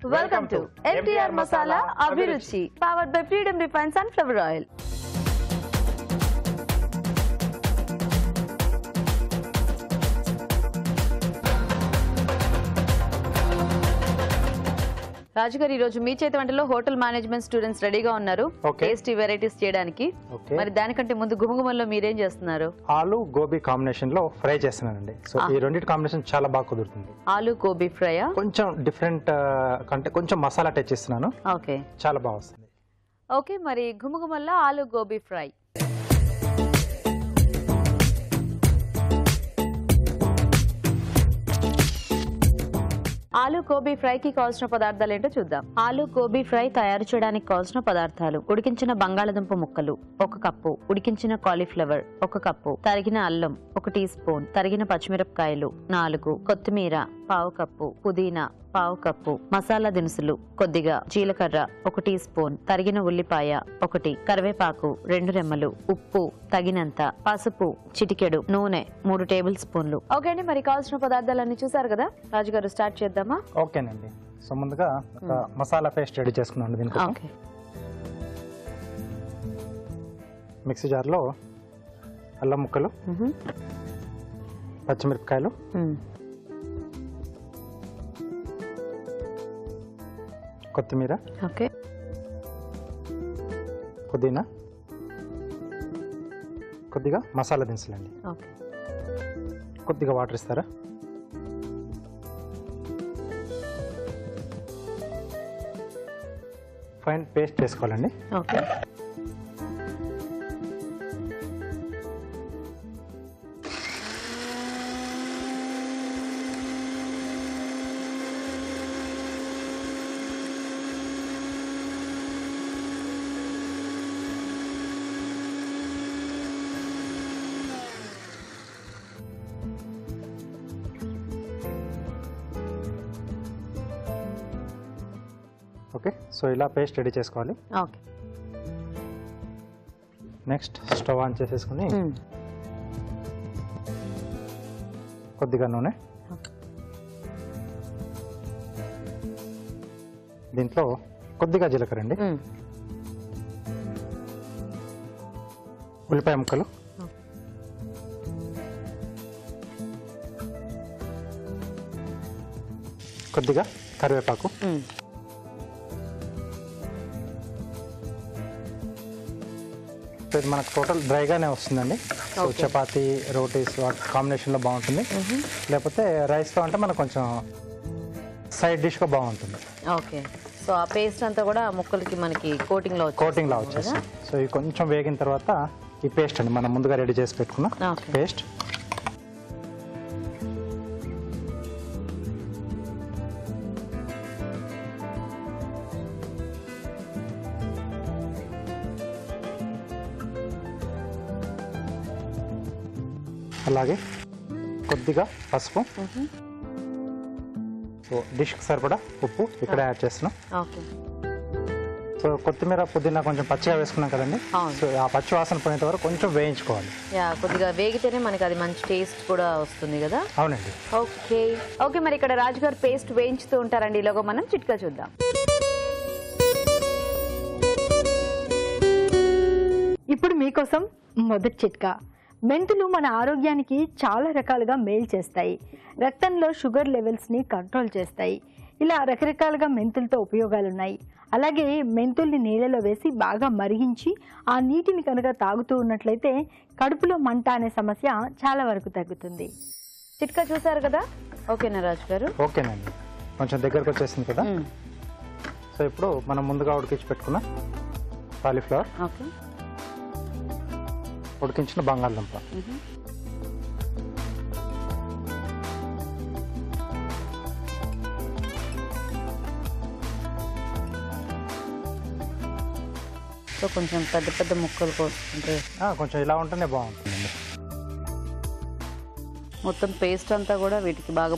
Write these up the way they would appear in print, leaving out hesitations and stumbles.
Welcome to MTR Masala Abhiruchi, powered by Freedom Refined Sunflower Oil. రాజు గారు ఈ రోజు మీ చేతి వంటలో హోటల్ మేనేజ్మెంట్ స్టూడెంట్స్ రెడీగా ఉన్నారు టేస్టీ వెరైటీస్ చేయడానికి. మరి దానికంటే ముందు గుమగుమల్లో మీరేం చేస్తున్నారు? ఆలు గోబీ కాంబినేషన్ లో ఫ్రై చేస్తున్నానండి. సో ఈ రెండింటి కాంబినేషన్ చాలా బాగా కుదురుతుంది. ఆలు గోబీ ఫ్రై కొంచెం డిఫరెంట్ అంటే కొంచెం మసాలా టచ్ ఇస్తున్నాను. ఓకే, చాలా బాగా వస్తుంది. ఓకే, మరి గుమగుమల్లో ఆలు గోబీ ఫ్రై. ఆలు గోబీ ఫ్రై కి కావాల్సిన పదార్థాలు ఏంటో చూద్దాం. ఆలు గోబీ ఫ్రై తయారు చేయడానికి కావాల్సిన పదార్థాలు: ఉడికించిన బంగాళదుంప ముక్కలు 1 కప్పు, ఉడికించిన కాలీఫ్లవర్ 1 కప్పు, తరిగిన అల్లం 1 టీ స్పూన్, తరిగిన పచ్చిమిరపకాయలు 4, కొత్తిమీర 1/2 కప్పు, పుదీనా 1/2 కప్పు, మసాలా దినుసులు కొద్దిగా, జీలకర్ర 1 టీ స్పూన్, తరిగిన ఉల్లిపాయ 1, కరివేపాకు 2 రెమ్మలు, ఉప్పు తగినంత, పసుపు చిటికెడు, నూనె 3 టేబుల్ స్పూన్లు. ఓకే అండి, మరి కావాల్సిన పదార్థాలన్నీ చూసారు కదా, రాజుగారు స్టార్ట్ చేద్దామా? ఓకేనండి. సో ముందుగా మసాలా పేస్ట్ రెడీ చేసుకున్నాను. దీనికి మిక్సీ జార్లో అల్లం ముక్కలు, పచ్చిమిరపకాయలు, కొత్తిమీర, పుదీనా, కొద్దిగా మసాలా దినుసులండి. కొద్దిగా వాటర్ ఇస్తారా? ఫైన్ పేస్ట్ చేసుకోవాలండి. Okay, okay. సో ఇలా పేస్ట్ రెడీ చేసుకోవాలి. ఓకే, నెక్స్ట్ స్టవ్ ఆన్ చేసేసుకుని కొద్దిగా నూనె, దీంట్లో కొద్దిగా జీలకర్ర అండి, ఉల్లిపాయ ముక్కలు, కొద్దిగా కరివేపాకు, ఇది మనకు టోటల్ డ్రైగానే వస్తుందండి. సో చపాతీ, రోటీస్ కాంబినేషన్లో బాగుంటుంది. లేకపోతే రైస్తో అంటే మనకు కొంచెం సైడ్ డిష్గా బాగుంటుంది. ఓకే, సో ఆ పేస్ట్ అంతా కూడా ముక్కలకి మనకి కోటింగ్లో వచ్చేస్తుంది. సో ఇది కొంచెం వేగిన తర్వాత ఈ పేస్ట్ అండి మనం ముందుగా రెడీ చేసి పెట్టుకున్న పేస్ట్ అలాగే కొద్దిగా పసుపు, సో డిష్కి సరిపడా ఉప్పు ఇక్కడ యాడ్ చేస్తున్నాం. సో కొత్తిమీర, పుదీనా కొంచెం పచ్చిగా వేసుకున్నాం కదండి. సో ఆ పచ్చి వాసన పోయేంత వరకు కొంచెం వేయించుకోవాలి. కొద్దిగా వేగితేనే మనకి అది మంచి టేస్ట్ కూడా వస్తుంది కదా. అవునండి. ఓకే, ఓకే, మరి ఇక్కడ రాజుగారు పేస్ట్ వేయించుతూ ఉంటారండి. ఇలాగో మనం చిట్కా చూద్దాం. ఇప్పుడు మీకోసం మొదటి చిట్కా. మెంతులు మన ఆరోగ్యానికి చాలా రకాలుగా మేలు చేస్తాయి. రక్తంలో షుగర్ లెవెల్స్ని కంట్రోల్ చేస్తాయి. ఇలా రకరకాలుగా మెంతులతో ఉపయోగాలు ఉన్నాయి. అలాగే మెంతుల్ని నీళ్ళలో వేసి బాగా మరిగించి ఆ నీటిని కనుక తాగుతూ ఉన్నట్లయితే కడుపులో మంట అనే సమస్య చాలా వరకు తగ్గుతుంది. చిట్కా చూసారు కదా. ఓకేనా రాజు గారు? ఓకేనండి, కొంచెం దగ్గరకు వచ్చేసింది కదా. సో ఇప్పుడు మనం ముందుగా ఉడికించి పెట్టుకున్న కాలీఫ్లవర్, ఉడికించిన బంగాళదుంప, సో కొంచెం పెద్ద పెద్ద ముక్కలు కోసుకుంటే కొంచెం ఇలా ఉంటేనే బాగుంటుందండి. మొత్తం పేస్ట్ అంతా కూడా వీటికి బాగా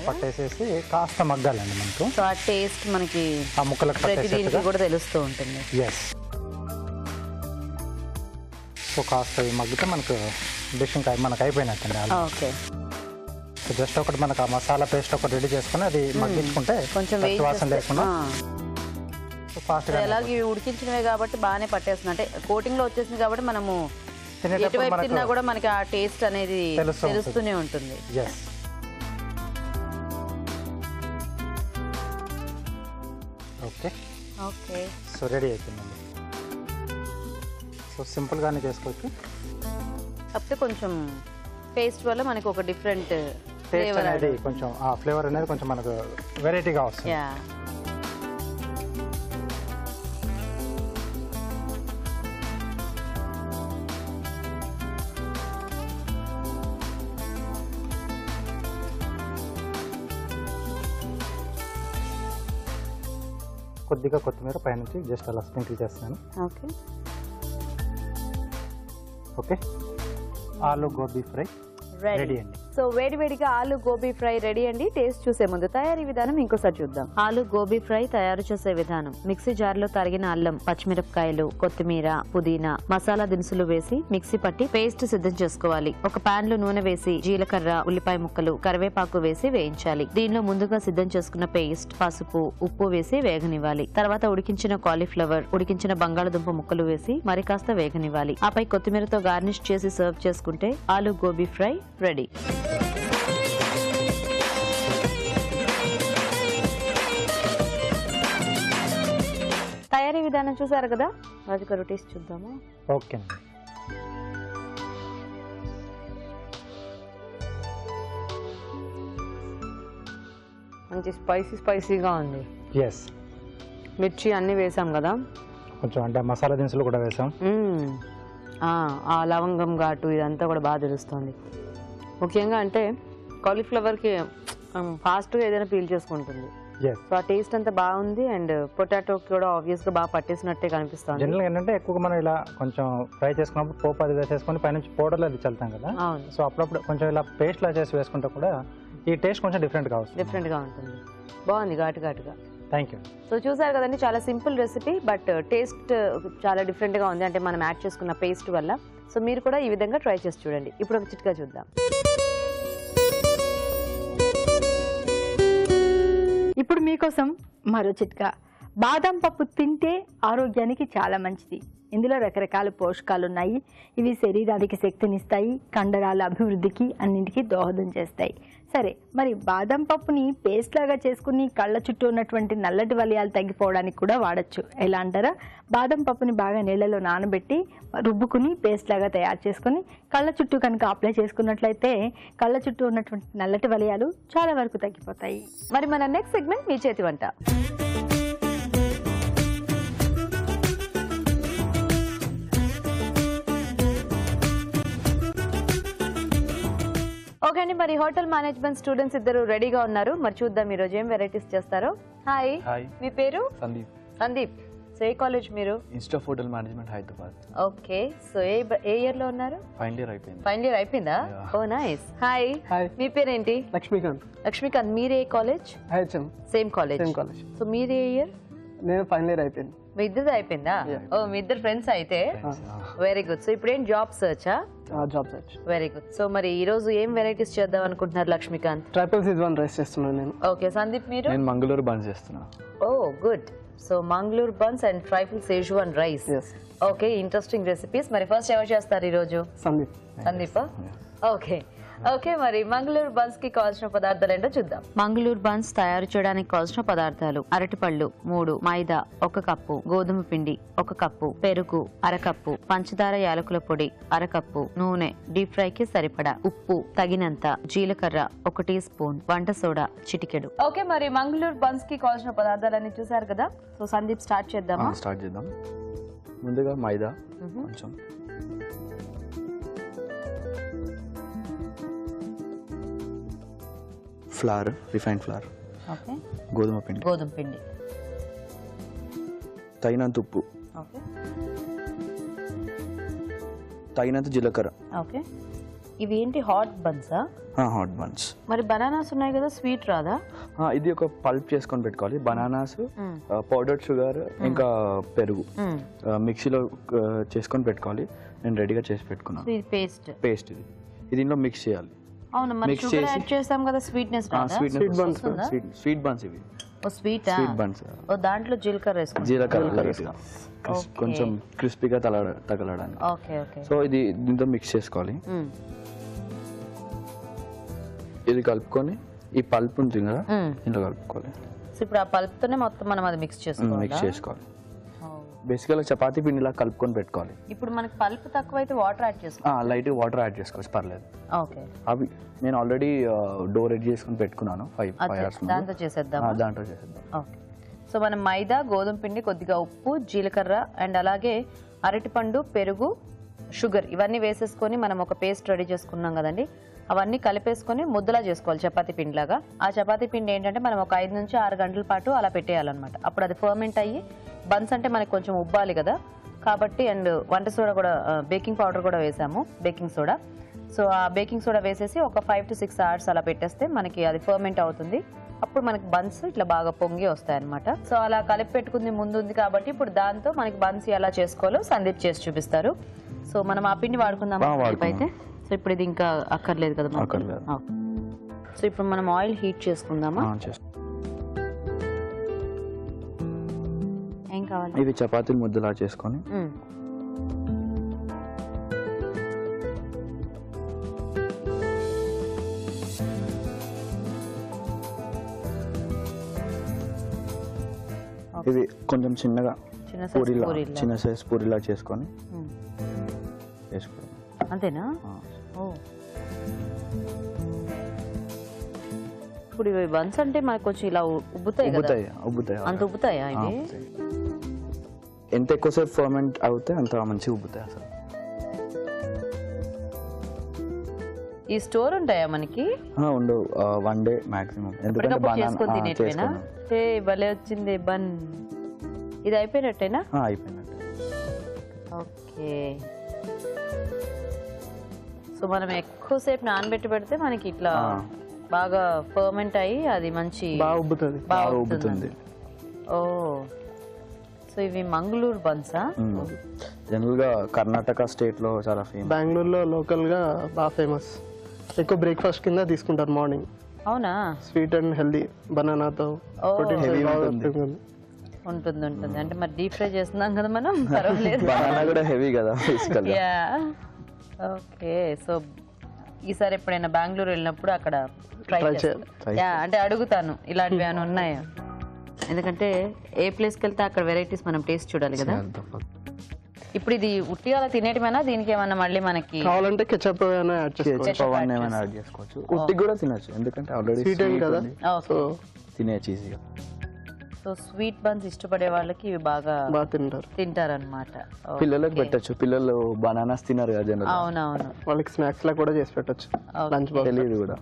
పట్టేసేసి కాస్త మగ్గాలండి మనకు. సో ఆ టేస్ట్ మనకి ఆ ముక్కలకు ప్రతిదీనికి కూడా తెలుస్తూ ఉంటుంది. ఎస్. సో కాస్త మగ్గితే మనకు డిష్ ఇంకా మనకు అయిపోయినట్టండి. ఓకే, సో జస్ట్ ఒకటి మనకు ఆ మసాలా పేస్ట్ ఒకటి రెడీ చేసుకుని అది మగ్గించుకుంటే కొంచెం పచ్చి వాసన లేకుండా ఫాస్ట్గా ఎలాగ ఇవి ఉడికించినవే కాబట్టి బాగానే పట్టేస్తుంది, అంటే కోటింగ్ లో వచ్చేసింది కాబట్టి మనము తినేటప్పుడు ఎటువైపు తిన్నా మనకు కూడా మనకి ఆ టేస్ట్ అనేది తెలుస్తూనే ఉంటుంది. Yes. Okay okay, so ready అయిపోయిందండి. సో సింపుల్గానే చేసుకోవచ్చు. కాకపోతే కొంచెం పేస్ట్ వల్ల మనకి ఒక డిఫరెంట్ టేస్ట్ ఫ్లేవర్ అనేది కొంచెం ఆ ఫ్లేవర్ అనేది కొంచెం మనకు వెరైటీగా వస్తుంది. యా. కొద్దిగా కొత్తిమీర పైనుంచి జస్ట్ అలా స్ప్రింకిల్ చేస్తున్నాను. ఓకే ఓకే, ఆలు గోబీ ఫ్రై రెడీ అండి. సో వేడివేడిగా ఆలు గోబీ ఫ్రై రెడీ అండి. టేస్ట్ చూసే ముందు తయారీ విధానం ఇంకోసారి చూద్దాం. ఆలు గోబీ ఫ్రై తయారు చేసే విధానం: మిక్సీ జార్ లో తరిగిన అల్లం, పచ్చిమిరపకాయలు, కొత్తిమీర, పుదీనా, మసాలా దినుసులు వేసి మిక్సీ పట్టి పేస్ట్ సిద్ధం చేసుకోవాలి. ఒక పాన్ లో నూనె వేసి జీలకర్ర, ఉల్లిపాయ ముక్కలు, కరివేపాకు వేసి వేయించాలి. దీనిలో ముందుగా సిద్ధం చేసుకున్న పేస్ట్, పసుపు, ఉప్పు వేసి వేగనివ్వాలి. తర్వాత ఉడికించిన కాలీఫ్లవర్, ఉడికించిన బంగాళదుంప ముక్కలు వేసి మరి కాస్త వేగనివ్వాలి. ఆపై కొత్తిమీరతో గార్నిష్ చేసి సర్వ్ చేసుకుంటే ఆలు గోబీ ఫ్రై రెడీ. తయారీ విధానం చూసారు కదా, రాజుగారు టేస్ట్ చూద్దాము. ఓకే అండి. మంచి స్పైసీగా ఉంది. ఎస్, మిర్చి అన్ని వేసాం కదా, కొంచెం అంటే మసాలా దినుసులు కూడా వేసాం. ఆ లవంగం ఘాటు ఇదంతా కూడా బాగా తెలుస్తుంది. ముఖ్యంగా అంటే కాలీఫ్లవర్కి ఫాస్ట్గా ఏదైనా పీల్ చేసుకుంటుంది. ఎస్, సో ఆ టేస్ట్ అంతా బాగుంది. అండ్ పొటాటోకి కూడా ఆబ్వియస్గా బాగా పట్టేసినట్టే కనిపిస్తుంది. జనరల్గా ఏంటంటే ఎక్కువగా మనం ఇలా కొంచెం ఫ్రై చేసుకున్నప్పుడు పోపు అది వేసేసుకొని పైనుంచి పౌడర్లు అది చల్లుతాం కదా. అవును, సో అప్పుడప్పుడు కొంచెం ఇలా పేస్ట్ లా చేసి వేసుకుంటే కూడా ఈ టేస్ట్ కొంచెం డిఫరెంట్గా వస్తుంది. డిఫరెంట్గా ఉంటుంది. బాగుంది ఘాటుగా. Thank you. సో చూసారు కదండి, చాలా సింపుల్ రెసిపీ బట్ టేస్ట్ చాలా డిఫరెంట్గా ఉంది, అంటే మనం యాడ్ చేసుకున్న పేస్ట్ వల్ల. సో మీరు కూడా ఈ విధంగా ట్రై చేసి చూడండి. ఇప్పుడు ఒక చిట్కా చూద్దాం. ఇప్పుడు మీకోసం మరో చిట్కా. బాదం పప్పు తింటే ఆరోగ్యానికి చాలా మంచిది. ఇందులో రకరకాల పోషకాలు ఉన్నాయి. ఇవి శరీరానికి శక్తినిస్తాయి, కండరాల అభివృద్ధికి అన్నింటికీ దోహదం చేస్తాయి. సరే, మరి బాదం పప్పుని పేస్ట్ లాగా చేసుకుని కళ్ళ చుట్టూ ఉన్నటువంటి నల్లటి వలయాలు తగ్గిపోవడానికి కూడా వాడచ్చు. ఎలా అంటారా? బాదం పప్పుని బాగా నీళ్ళలో నానబెట్టి రుబ్బుకుని పేస్ట్ లాగా తయారు చేసుకుని కళ్ళ చుట్టూ కనుక అప్లై చేసుకున్నట్లయితే కళ్ళ చుట్టూ ఉన్నటువంటి నల్లటి వలయాలు చాలా వరకు తగ్గిపోతాయి. మరి మన నెక్స్ట్ సెగ్మెంట్ మీ చేతి వంట. ఓకే అండి, మరి హోటల్ మేనేజ్మెంట్ స్టూడెంట్స్ ఇద్దరు రెడీగా ఉన్నారు. మరి చూద్దాం ఈరోజు ఏం వెరైటీస్ చేస్తారో. హాయ్, మీ పేరు? సందీప్. సో ఏ కాలేజ్ మీరు? Institute of hotel management Hyderabad. Okay, so A year లో ఉన్నారు? ఫైనల్ ఇయర్ అయిపోయింది. ఫైనల్ ఇయర్ అయిపోయిందా? ఓ నైస్. హాయ్, మీ పేరేంటి? లక్ష్మీకాంత్. మీరు ఏ కాలేజ్? Same college. సో మీరు ఏ ఇయర్? నేను ఫైనల్ ఇయర్ అయిపోయింది. మీ ఇద్దరు అయిపోయిందా? ఓ, మీ ఇద్దరు ఫ్రెండ్స్ అయితే. Very good. సో ఇప్పుడు ఏం జాబ్ సర్చా? Job search. Very good. So మరి ఈ రోజు ఏం వెరైటీస్ చేద్దాం అనుకుంటున్నారు లక్ష్మీకాంత్? ట్రైపల్ సీజన్ రైస్ చేస్తున్నాను నేను. ఓకే, సందీప్ మీరు? నేను మంగళూరు బన్స్ చేస్తున్నా. Oh good. So Mangalore buns and triple Schezwan rice. Okay, interesting recipes. మరి ఫస్ట్ ఎవరు చేస్తారు ఈ రోజు? సందీప్. ఓకే ఓకే, మరి మంగళూరు బన్స్ కి కావాల్సిన పదార్థాలు ఏంటో చూద్దాం. మంగళూరు బన్స్ తయారు చేయడానికి కావాల్సిన పదార్థాలు: అరటిపళ్ళు 3, మైదా 1 కప్పు, గోధుమ పిండి 1 కప్పు, పెరుగు 1/2 కప్పు, పంచదార యాలకుల పొడి 1/2 కప్పు, నూనె డీప్ ఫ్రై కి సరిపడా, ఉప్పు తగినంత, జీలకర్ర 1 టీ స్పూన్, వంట సోడా చిటికెడు. ఓకే, మరి మంగళూరు బన్స్ కి కావాల్సిన పదార్థాలన్నీ చూసారు కదా. సో సందీప్ స్టార్ట్ చేద్దామా? స్టార్ట్ చేద్దాం. ముందుగా మైదా కొంచెం, ఫ్లవర్, రిఫైన్డ్ ఫ్లవర్, ఓకే, గోధుమ పిండి, తగినంత ఉప్పు, ఓకే, తగినంత జీలకర్ర. ఓకే, ఇవి ఏంటి? హాట్ బన్సా? Hot buns. మరి బనానాస్ ఉన్నాయి కదా, స్వీట్ రాదా? ఇది ఒక పల్ప్ చేసుకొని పెట్టుకోవాలి. బనానాస్, పౌడర్డ్ షుగర్, ఇంకా పెరుగు మిక్సీలో చేసుకొని పెట్టుకోవాలి. నేను రెడీగా చేసి పెట్టుకున్నాను. పేస్ట్ ఇది దీనిలో మిక్స్ చేయాలి. అవును మరి Mix షుగర్ చేసి- యాడ్ చేస్తాం కదా స్వీట్నెస్ స్వీట్ బన్స్ ఇవి ఓ స్వీటా స్వీట్ బన్స్ ఓ దాంట్లో జీలకర్ర వేసుకుంటాం జీలకర్ర Okay. కొంచెం క్రిస్పీగా తగలడానికి. ఓకే ఓకే సో ఇది దీంతో మిక్స్ చేసుకోవాలి. ఇది కలుపుకొని ఈ పల్ప్ ఉంటుంది కదా ఇంట్లో కలుపుకోవాలి. సో ఇప్పుడు ఆ పల్ప్ తోనే మొత్తం మనం అది మిక్స్ చేసుకోవాలి. మిక్స్ చేసుకోవాలి. బేసికల్గా చపాతీ పిండిలా కలుపుకొని పెట్టుకోవాలి. ఇప్పుడు మనకి పల్ప్ తక్కువ అయితే వాటర్ యాడ్ చేసుకోవాలి. లైట్ వాటర్ యాడ్ చేసుకోవచ్చు, పర్లేదు. ఓకే అవి నేను ఆల్రెడీ డో రెడీ చేసుకుని పెట్టుకున్నాను 5 hours దాంతో చేసేద్దాం. దాంట్లో చేసేద్దాం. ఓకే సో మనం మైదా, గోధుమ పిండి, కొద్దిగా ఉప్పు, జీలకర్ర అండ్ అలాగే అరటిపండు, పెరుగు, షుగర్ ఇవన్నీ వేసేసుకొని మనం ఒక పేస్ట్ రెడీ చేసుకున్నాం కదండి. అవన్నీ కలిపేసుకొని ముద్దలా చేసుకోవాలి చపాతీ పిండిలాగా. ఆ చపాతీ పిండి ఏంటంటే మనం ఒక 5 నుంచి 6 గంటల పాటు అలా పెట్టేయాలన్నమాట. అప్పుడు అది ఫర్మెంట్ అయ్యి బన్స్ అంటే మనకి కొంచెం ఉబ్బాలి కదా కాబట్టి. అండ్ వంట సోడా కూడా, బేకింగ్ పౌడర్ కూడా వేసాము, బేకింగ్ సోడా. సో ఆ బేకింగ్ సోడా వేసేసి ఒక 5 to 6 hours అలా పెట్టేస్తే మనకి అది ఫర్మెంట్ అవుతుంది. అప్పుడు మనకి బన్స్ ఇట్లా బాగా పొంగి వస్తాయి అనమాట. సో అలా కలిపి పెట్టుకుంది ముందు ఉంది కాబట్టి ఇప్పుడు దాంతో మనకి బన్స్ ఎలా చేసుకోవాలో సందీప్ చేసి చూపిస్తారు. సో మనం ఆ పిండి వాడుకుందాం అయితే. సో ఇప్పుడు ఇది ఇంకా అక్కర్లేదు కదా మనకి. సో ఇప్పుడు మనం ఆయిల్ హీట్ చేసుకుందామా? ఏం కావాలి? ఇవి చపాతీలు ముద్దలా చేసుకొని ఇవి కొంచెం చిన్నగా చిన్న సైజ్ పూరిలా చేసుకొని వేసుకోవాలి. అంతేనా? ఓ ఇప్పుడు ఇవి బన్స్ అంటే మనకు కొంచెం ఇలా ఉబ్బుతాయి కదా? ఉబ్బుతాయి. అంత ఉబ్బుతాయా ఇవి? ఎంత ఎక్కువసేపు ఫర్మెంట్ అవుతే అంత మంచిగా ఉబ్బుతాయి అసలు. ఈ స్టోర్ ఉంటాయా మనకి? ఉండవు, 1 day మాక్సిమం. ఎందుకంటే చేసుకొని తినేటేనా? భలే వచ్చింది బన్. ఇది అయిపోయినట్టేనా? అయిపోయినట్టు. ఓకే సో మనం ఎక్కువసేపు నానబెట్టి పెడితే మనకి ఇట్లా బాగా ఫర్మెంట్ అయ్యి అది మంచి బాగా ఉబ్బుతుంది. ఓ సో ఇవి మంగళూరు బన్సా? జనరల్ గా కర్ణాటక స్టేట్ లో చాలా ఫేమస్. బెంగళూరులో లోకల్ గా బాగా ఫేమస్. ఎక్కువ బ్రేక్ఫాస్ట్ కింద తీసుకుంటారు మార్నింగ్. అవునా? స్వీట్ అండ్ హెల్దీ, బనానాతో ఉంటుంది. అంటే మరి డీప్ ఫ్రై చేస్తున్నాం కదా మనం, పర్వాలేదు. బనానా కూడా హెవీ కదా బేసికల్లీ. యా ఓకే సో ఈసారి ఎప్పుడైనా బెంగళూరు వెళ్ళినప్పుడు అక్కడ ట్రై చేస్తాను. యా అంటే అడుగుతాను ఇలాంటివి ఏమైనా ఉన్నాయా, ఎందుకంటే ఏ ప్లేస్కి వెళ్తే అక్కడ వెరైటీస్ మనం టేస్ట్ చూడాలి కదా. ఇప్పుడు ఇది ఉట్టి అలా తినేటిమైనా, దీనికి ఏమన్నా మళ్ళీ మనకి కావాలంటే కెచప్ ఏమైనా యాడ్ చేసుకోవచ్చు. ఉట్టి కూడా తినచ్చు, ఎందుకంటే ఆల్రెడీ స్వీట్ కదా, సో తినేయచ్చు ఈజీగా. సో స్వీట్ బన్స్ ఇష్టపడే వాళ్ళకి ఇవి బాగా తింటారు అనమాట. పిల్లలకు పెట్టచ్చు, పిల్లలు బనానాస్ తిన్నారు కదా జనరల్. అవునవును, వాళ్ళకి స్నాక్స్ లా కూడా చేసి పెట్టచ్చు, లంచ్ బాక్స్. తెలియదు కూడా.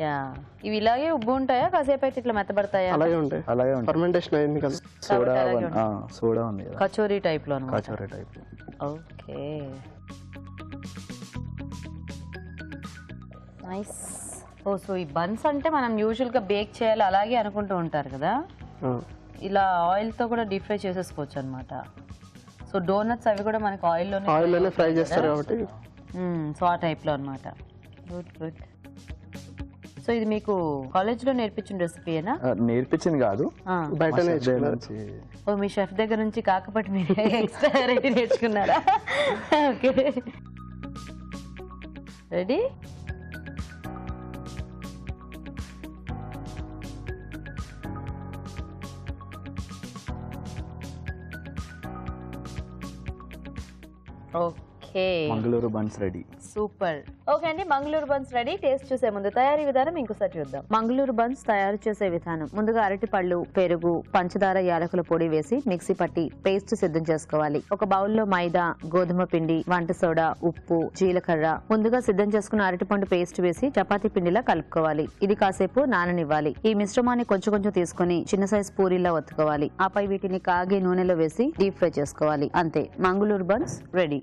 యా ఇవి ఇలాగే ఉబ్బు ఉంటాయా, కాసేపు అయితే ఇట్లా మెత్తబడతాయా? అలాగే ఉంటాయి. ఫర్మెంటేషన్ అయింది కదా. సోడా ఉంది కదా, కచోరీ టైప్ లో. కచోరీ టైప్. Okay nice. ఓ సో ఈ బన్స్ అంటే మనం యూజువల్ గా బేక్ చేయాలి అలాగే అనుకుంటూ ఉంటారు కదా, ఇలా ఆయిల్ తో కూడా డీప్ ఫ్రై చేసేసుకోవచ్చు అనమాట. సో డోనట్స్ అవి కూడా మనకి ఆయిల్లోనే ఫ్రై చేస్తారు కాబట్టి సో ఆ టైప్ లో అనమాట. Good good. సో ఇది మీకు కాలేజ్ లో నేర్పించిన రెసిపీనా? నేర్పించింది కాదు, బయట ఓ మీ షెఫ్ దగ్గర నుంచి, కాకపోతే మీరు ఎక్స్ట్రా వెరైటీ నేర్చుకున్నారా? Okay ready. Okay Mangaluru buns ready. Super. Okay అండి, మంగళూరు బన్స్ రెడీ. టేస్ట్ చూసే ముందు తయారీ విధానం ఇంకోసారి చూద్దాం. మంగళూరు బన్స్ తయారు చేసే విధానం: ముందుగా అరటి పళ్ళు, పెరుగు, పంచదార, యాలకుల పొడి వేసి మిక్సీ పట్టి పేస్ట్ సిద్ధం చేసుకోవాలి. ఒక బౌల్లో మైదా, గోధుమ పిండి, వంట సోడా, ఉప్పు, జీలకర్ర, ముందుగా సిద్ధం చేసుకున్న అరటిపండు పేస్ట్ వేసి చపాతీ పిండిలా కలుపుకోవాలి. ఇది కాసేపు నాననివ్వాలి. ఈ మిశ్రమాన్ని కొంచెం కొంచెం తీసుకుని చిన్న సైజ్ పూరీలా ఒత్తుకోవాలి. ఆపై వీటిని కాగే నూనెలో వేసి డీప్ ఫ్రై చేసుకోవాలి. అంతే, Mangaluru buns ready.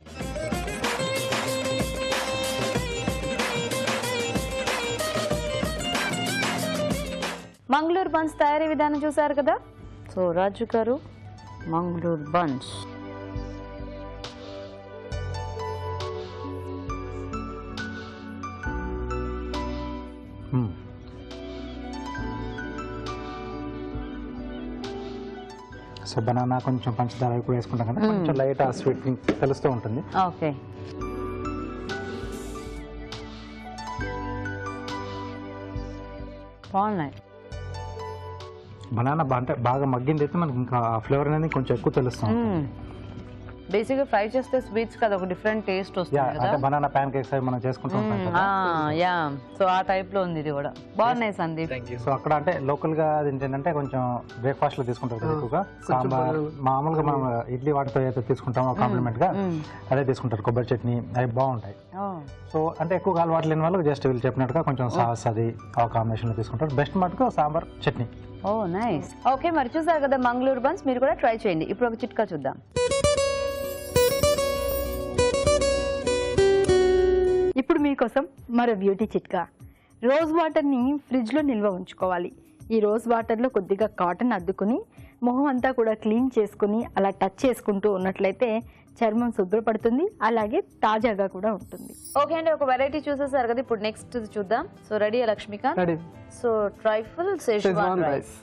Mangaluru buns తయారీ విధానం చూసారు కదా. సో రాజు గారు, మంగళూరు బన్స్ సో బనానా కొంచెం పంచదార కూడా వేసుకుంటాం కదా, కొంచెం లైట్ ఆ స్వీట్ తెలుస్తూ ఉంటుంది. ఓకే. బాగున్నాయి. బనానా అంటే బాగా మగ్గింది అయితే మనకి ఇంకా ఫ్లేవర్ అనేది కొంచెం ఎక్కువ తెలుస్తుంది. బేసిక్గా ఫ్రై చేస్తే స్వీట్స్ కదా ఒక డిఫరెంట్ టేస్ట్ వస్తుంది కదా. అంటే బనానా ప్యాన్ కేక్స్ అవి మనం చేసుకుంటూ ఉంటాం కదా. యా, సో ఆ టైప్ లో ఉంది ఇది కూడా. బాగున్నాయి సందీప్. సో అక్కడ అంటే లోకల్ గా ఏంటంటే కొంచెం బ్రేక్ఫాస్ట్ లో తీసుకుంటారు కదా ఎక్కువగా. సాంబార్ మామూలుగా మనం ఇడ్లీ వాటితో ఏదైతే తీసుకుంటామో కాంప్లిమెంట్ గా అదే తీసుకుంటారు. కొబ్బరి చట్నీ అవి బాగుంటాయి. సో అంటే ఎక్కువగా అలవాటు లేని వాళ్ళు జస్ట్ వీళ్ళు చెప్పినట్టుగా కొంచెం సాస్ అది ఆ కాంబినేషన్ లో తీసుకుంటారు. బెస్ట్ మటుకు సాంబార్ చట్నీ. ఓ నైస్. ఓకే, మరి చూసారు కదా మంగళూరు బన్స్, మీరు కూడా ట్రై చేయండి. ఇప్పుడు ఒక చిట్కా చూద్దాం. ఇప్పుడు మీకోసం మరో బ్యూటీ చిట్కా. రోజ్ వాటర్ని ఫ్రిడ్జ్లో నిల్వ ఉంచుకోవాలి. ఈ రోజ్ వాటర్లో కొద్దిగా కాటన్ అద్దుకుని మొహం అంతా కూడా క్లీన్ చేసుకుని అలా టచ్ చేసుకుంటూ ఉన్నట్లయితే చర్మం శుభ్రపడుతుంది, అలాగే తాజాగా కూడా ఉంటుంది. ఓకే అండి, ఒక వెరైటీ చూసేసారు కదా, ఇప్పుడు నెక్స్ట్ చూద్దాం. So ready Lakshmikant? Ready. So triple Schezwan rice.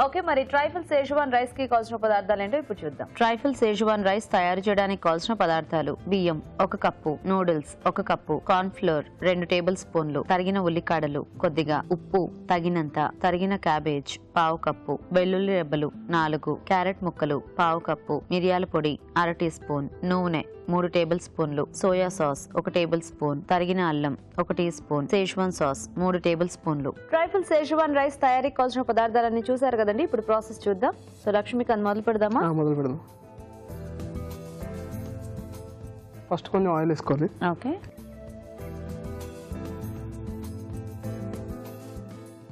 Okay, మరి ట్రైఫుల్ సేజ్వాన్ రైస్ కి కావాల్సిన పదార్థాలు ఏంటో ఇప్పుడు చూద్దాం. ట్రైఫుల్ సేజ్వాన్ రైస్ తయారు చేయడానికి కావాల్సిన పదార్థాలు: బియ్యం 1 cup, noodles 1 cup, corn flour 2 table స్పూన్లు, తరిగిన ఉల్లికాడలు కొద్దిగా, ఉప్పు తగినంత, తరిగిన క్యాబేజ్ 1/2 కప్పు, వెల్లుల్లి రెబ్బలు 4, క్యారెట్ ముక్కలు 1/2 కప్పు, మిరియాల పొడి 1/2 టీ స్పూన్, నూనె 3 టేబుల్ స్పూన్లు, సోయా సాస్ 1 టేబుల్ స్పూన్, తరిగిన అల్లం 1 టీ స్పూన్, సేజ్వాన్ సాస్ 3 టేబుల్ స్పూన్లు. ట్రైఫుల్ సేజ్వాన్ రైస్ తయారీకి కావాల్సిన పదార్థాలన్నీ చూసారు కదండి. ఇప్పుడు ప్రాసెస్ చూద్దాం. సో లక్ష్మికాంత్ మొదలు పెడదామా? మొదలు పెడదాం. ఫస్ట్ కొంచెం ఆయిల్ వేసుకోవాలి. ఓకే.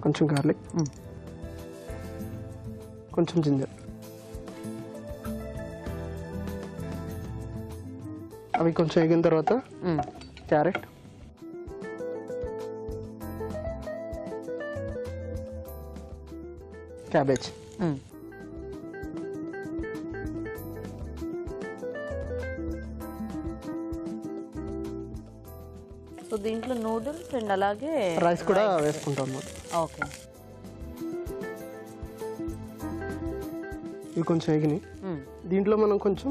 కొంచెం గార్లిక్, కొంచెం జింజర్, అవి కొంచెం వేగిన తర్వాత క్యారెట్, క్యాబేజ్, సో దీంట్లో నూడిల్స్ అండ్ అలాగే రైస్ కూడా వేసుకుంటాం అన్నమాట. ఓకే. ఇవి కొంచెం వేగినాయి. దీంట్లో మనం కొంచెం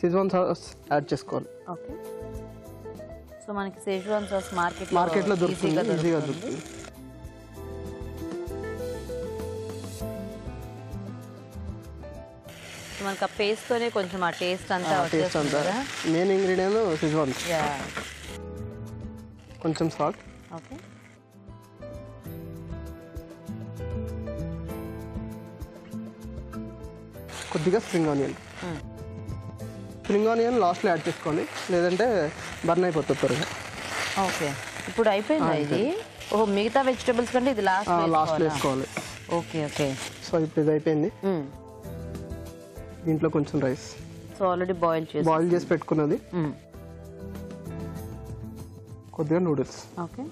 షెజ్వాన్ సాస్ యాడ్ చేసుకోవాలి. ఓకే. సో మనకి షెజ్వాన్ సాస్ మార్కెట్లో దొరుకుతుంది, ఈజీగా దొరుకుతుంది. మనకి ఆ పేస్ట్ తోనే కొంచెం ఆ టేస్ట్ అంతా టేస్ట్ అంతా. Main ingredient schezwan. కొంచెం సాల్ట్. ఓకే. కొద్దిగా స్ప్రింగ్ ఆనియన్. స్ప్రింగ్ ఆనియన్ లాస్ట్లో యాడ్ చేసుకోండి, లేదంటే బర్న్ అయిపోతుంది త్వరగా. ఓకే, ఇప్పుడు అయిపోయిందా ఇది? ఓహో, మిగతా వెజిటబుల్స్ కంటే ఇది లాస్ట్లో వేసుకోవాలి. Okay okay. సో ఇప్పుడు ఇది అయిపోయింది. దీంట్లో కొంచెం రైస్, సో ఆల్రెడీ బాయిల్ చేసి పెట్టుకున్నది, కొద్దిగా నూడిల్స్. ఓకే.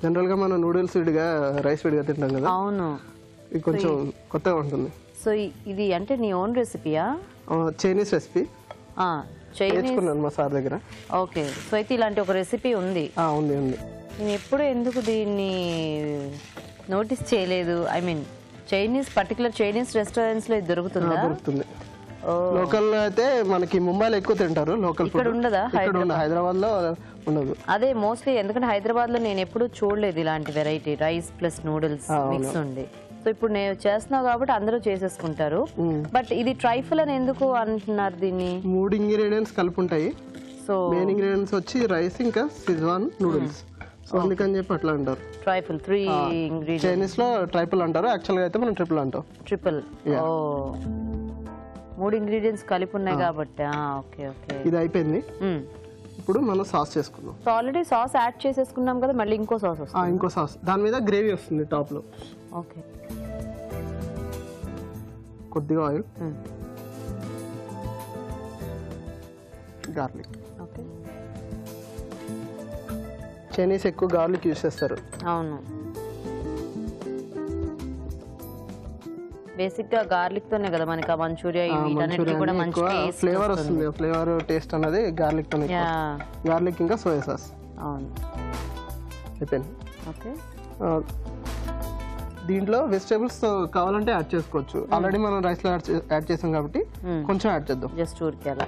జనరల్గా మనం నూడిల్స్ విడిగా రైస్ విడిగా తింటాం కదా. అవును. ఇది కొంచెం కొత్తగా ఉంటుంది. సో ఇది అంటే నీ ఓన్ రెసిపీయా? చైనీస్ రెసిపీ నేర్చుకున్నాను మా సార్ దగ్గర. ఓకే. సో అయితే ఇలాంటి ఒక రెసిపీ ఉంది? ఉంది ఉంది. నేను ఎప్పుడు ఎందుకు దీన్ని నోటీస్ చేయలేదు? I mean Chinese particular Chinese restaurants లో ఇది దొరుకుతుందా? దొరుకుతుంది. లోకల్ అయితే మనకి ముంబైలో ఎక్కువ తింటారు. లోకల్ ఇక్కడ ఉండదా? హైదరాబాద్ లో ఉండదు. అదే మోస్ట్లీ, ఎందుకంటే హైదరాబాద్ లో నేను ఎప్పుడు చూడలేదు ఇలాంటి variety rice plus noodles mix ఉంది. సో ఇప్పుడు నేను చేస్తున్నావు కాబట్టి అందరూ చేసేసుకుంటారు. బట్ ఇది ట్రైఫుల్ అని ఎందుకు అంటున్నారు దీన్ని? 3 ఇంగ్రీడియంట్స్ కలిపి ఉంటాయి. సో మెయిన్ ఇంగ్రీడియంట్స్ వచ్చి రైస్ ఇంకా షెజ్వాన్ నూడిల్స్. సో అందుకని చెప్పి అట్లా అంటారు. Trifle 3 ingredients. చైనీస్ లో ట్రైపుల్ అంటారు, యాక్చువల్ గా అయితే మనం ట్రిపుల్ అంటాం. ట్రిపుల్. ఓ, 3 ఇంగ్రీడియంట్స్ కలిపి ఉన్నాయి కాబట్టి. Okay okay. ఇది అయిపోయింది. ఇప్పుడు మనం సాస్ చేసుకుందాం. సో ఆల్రెడీ సాస్ యాడ్ చేసేసుకున్నాం కదా, మళ్ళీ ఇంకో సాస్ వస్తుంది. ఇంకో సాస్, దాని మీద గ్రేవీ వస్తుంది టాప్ లో. ఓకే. కొద్దిగా ఆయిల్, గార్లిక్. ఓకే. చైనీస్ ఎక్కువ గార్లిక్ యూస్ చేస్తారు. అవును, బేసిక్ గా గార్లిక్ తోనే కదా మనకి ఆ మంచూరియా ఇవన్నీ కూడా మంచి ఫ్లేవర్ వస్తుంది. ఫ్లేవర్ టేస్ట్ అనేది గార్లిక్ తోనే. గార్లిక్ ఇంకా సోయా సాస్. అవును, అయిపోయింది. ఓకే. దీంట్లో వెజిటేబుల్స్ కావాలంటే యాడ్ చేసుకోవచ్చు. ఆల్రెడీ మనం రైస్ లో యాడ్ చేసాం కాబట్టి కొంచెం యాడ్ చేద్దాం. జస్ట్ ఊరికే అలా.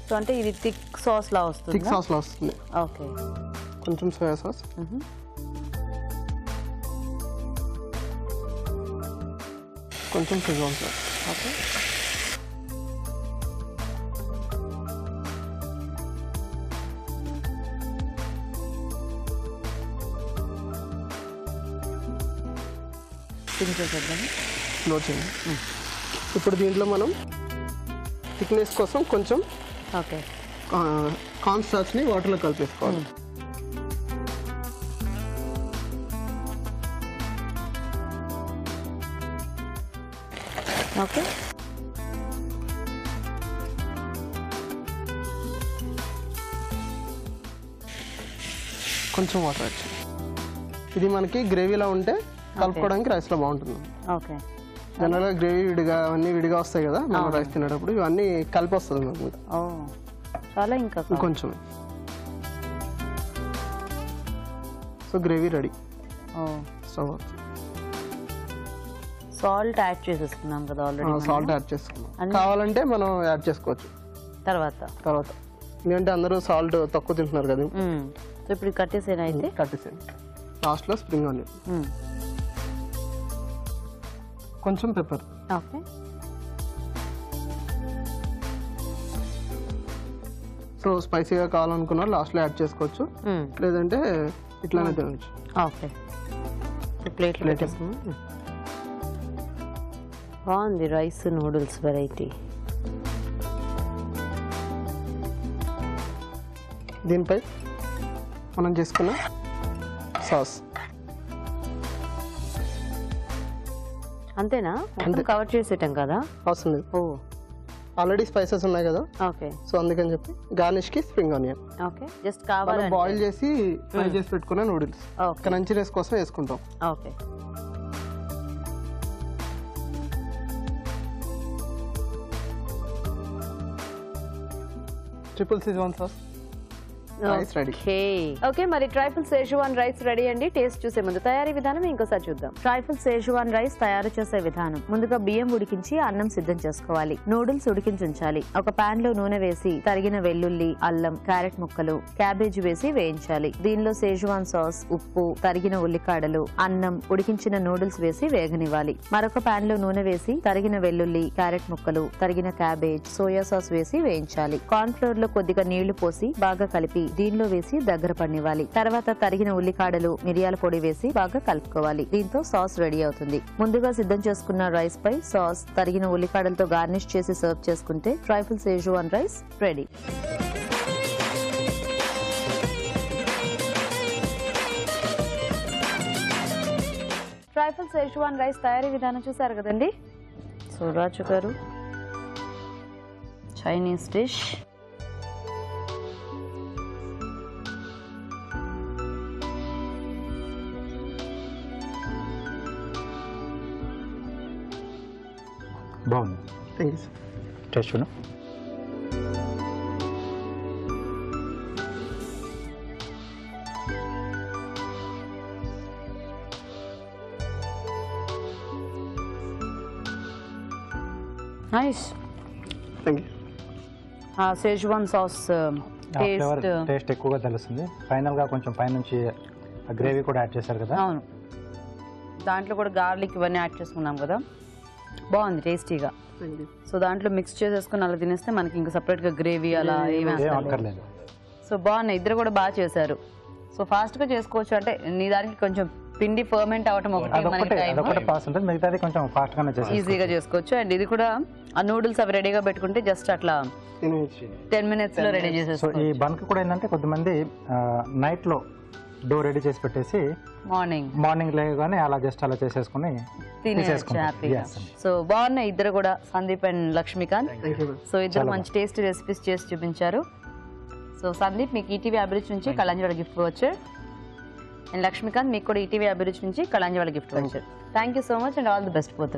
సో అంటే ఇది థిక్ సాస్ లా వస్తుంది. థిక్ సాస్ లా వస్తుంది. ఓకే. కొంచెం సోయా సాస్, కొంచెం షెజ్వాన్ సాస్. ఓకే. లో చేయండి. ఇప్పుడు దీంట్లో మనం థిక్నెస్ కోసం కొంచెం ఓకే కార్న్ స్టార్చ్ ని వాటర్లో కలిపేసుకోవాలి. ఓకే. కొంచెం వాటర్ యాడ్ చేయాలి. ఇది మనకి గ్రేవీలా ఉంటే కలుపుకోవడానికి రైస్ లో బాగుంటుంది. ఓకే. జనరల్గా గ్రేవీ విడిగా అవన్నీ విడిగా వస్తాయి కదా మనం రైస్ తినేటప్పుడు, ఇవన్నీ కలిపి వస్తుంది మనకు. ఓ చాలా ఇంకా కొంచెం. So gravy ready. Stove salt add చేసేసుకున్నాం కదా ఆల్రెడీ. సాల్ట్ యాడ్ చేసుకున్నాం. కావాలంటే మనం యాడ్ చేసుకోవచ్చు తర్వాత. ఎందుకంటే అందరూ సాల్ట్ తక్కువ తింటున్నారు కదా. సో ఇప్పుడు కట్టేసేనా అయితే? కట్టేసేయండి. లాస్ట్లో స్ప్రింగ్ ఆనియన్, కొంచెం పెప్పర్. ఓకే. సో స్పైసీగా కావాలనుకున్నా లాస్ట్లో యాడ్ చేసుకోవచ్చు, లేదంటే ఇట్లానే తినచ్చు. ఓకే. ప్లేట్లో పెట్టేసుకున్నాం. బాగుంది రైస్ నూడిల్స్ వెరైటీ. దీనిపై మనం చేసుకున్న సాస్ అంతేనా? కవర్ చేసేటాం కదా. అవసరం లేదు. ఓ ఆల్రెడీ స్పైసెస్ ఉన్నాయి కదా. ఓకే. సో అందుకని చెప్పి గార్నిష్ కి స్ప్రింగ్ ఆనియన్. ఓకే. జస్ట్ కావాలి బాయిల్ చేసి ఫ్రై చేసి పెట్టుకున్న నూడిల్స్ క్రంచీ రైస్ కోసం వేసుకుంటాం. Okay. Triple schezwan sauce rice ready. Okay మరి ట్రైఫుల్ సేజువాన్ రైస్ రెడీ అండి. టేస్ట్ చూసే ముందు తయారీ విధానం ఇంకోసారి చూద్దాం. ట్రైఫుల్ సేజువాన్ రైస్ తయారు చేసే విధానం: ముందుగా బియ్యం ఉడికించి అన్నం సిద్ధం చేసుకోవాలి. నూడిల్స్ ఉడికించి ఉంచాలి. ఒక పాన్ లో నూనె వేసి తరిగిన వెల్లుల్లి, అల్లం, క్యారెట్ ముక్కలు, క్యాబేజీ వేసి వేయించాలి. దీనిలో సేజువాన్ సాస్, ఉప్పు, తరిగిన ఉల్లికాడలు, అన్నం, ఉడికించిన నూడిల్స్ వేసి వేగనివ్వాలి. మరొక పాన్ లో నూనె వేసి తరిగిన వెల్లుల్లి, క్యారెట్ ముక్కలు, తరిగిన క్యాబేజ్, సోయా సాస్ వేసి వేయించాలి. కార్న్ ఫ్లోర్ లో కొద్దిగా నీళ్లు పోసి బాగా కలిపి దీనిలో వేసి దగ్గర పడినివ్వాలి. తర్వాత తరిగిన ఉల్లికాడలు, మిరియాల పొడి వేసి బాగా కలుపుకోవాలి. దీంతో సాస్ రెడీ అవుతుంది. ముందుగా సిద్ధం చేసుకున్న రైస్ పై సాస్, తరిగిన ఉల్లికాడలతో గార్నిష్ చేసి సర్వ్ చేసుకుంటే triple schezwan rice ready. Triple schezwan rice తయారీ విధానం చూసారు కదండి. So Raju garu, Chinese dish. బాగుంది. Thank you sir. టేస్ట్ చూడు. Nice. Thank you. Schezwan sauce taste ఎక్కువగా తెలుస్తుంది. ఫైనల్ గా కొంచెం పైనుంచి గ్రేవీ కూడా యాడ్ చేశారు కదా. అవును, దాంట్లో కూడా గార్లిక్ ఇవన్నీ యాడ్ చేసుకున్నాం కదా. బాగుంది టేస్టీగా. సో దాంట్లో మిక్స్ చేసేసుకుని అలా తినేస్తే మనకి ఇంకా సపరేట్ గా గ్రేవీ అలా ఏమీ అక్కర్లేదు. సో బాగున్నాయి. ఇద్దరు కూడా బాగా చేశారు. సో ఫాస్ట్ గా చేసుకోవచ్చు. అంటే నీ దానికి కొంచెం పిండి ఫర్మెంట్ అవటం మిగతాది కొంచెం ఫాస్ట్ గానే ఈజీగా చేసుకోవచ్చు. అండ్ ఇది కూడా ఆ నూడిల్స్ అవి రెడీగా పెట్టుకుంటే జస్ట్ అట్లా 10 minutes లో రెడీ చేసేసుకోవచ్చు. ఈ బన్ కూడా ఏంటంటే కొంతమంది నైట్ లో డో రెడీ చేసి పెట్టేసి మార్నింగ్ లేగానే అలా జస్ట్ అలా చేసేసుకుని సో బాగున్నాయి ఇద్దరు కూడా, సందీప్ అండ్ లక్ష్మీకాంత్. సో ఇద్దరు మంచి టేస్టీ రెసిపీస్ చేసి చూపించారు. సో సందీప్, మీకు ఈటీవీ అభిరుచి నుంచి కళ్యాణ్ గిఫ్ట్ వచ్చారు. అండ్ లక్ష్మీకాంత్ మీకు కూడా ఈటీవీ అభిరుచి నుంచి కళాంజలి గిఫ్ట్ వచ్చారు. Thank you so much and all the best for the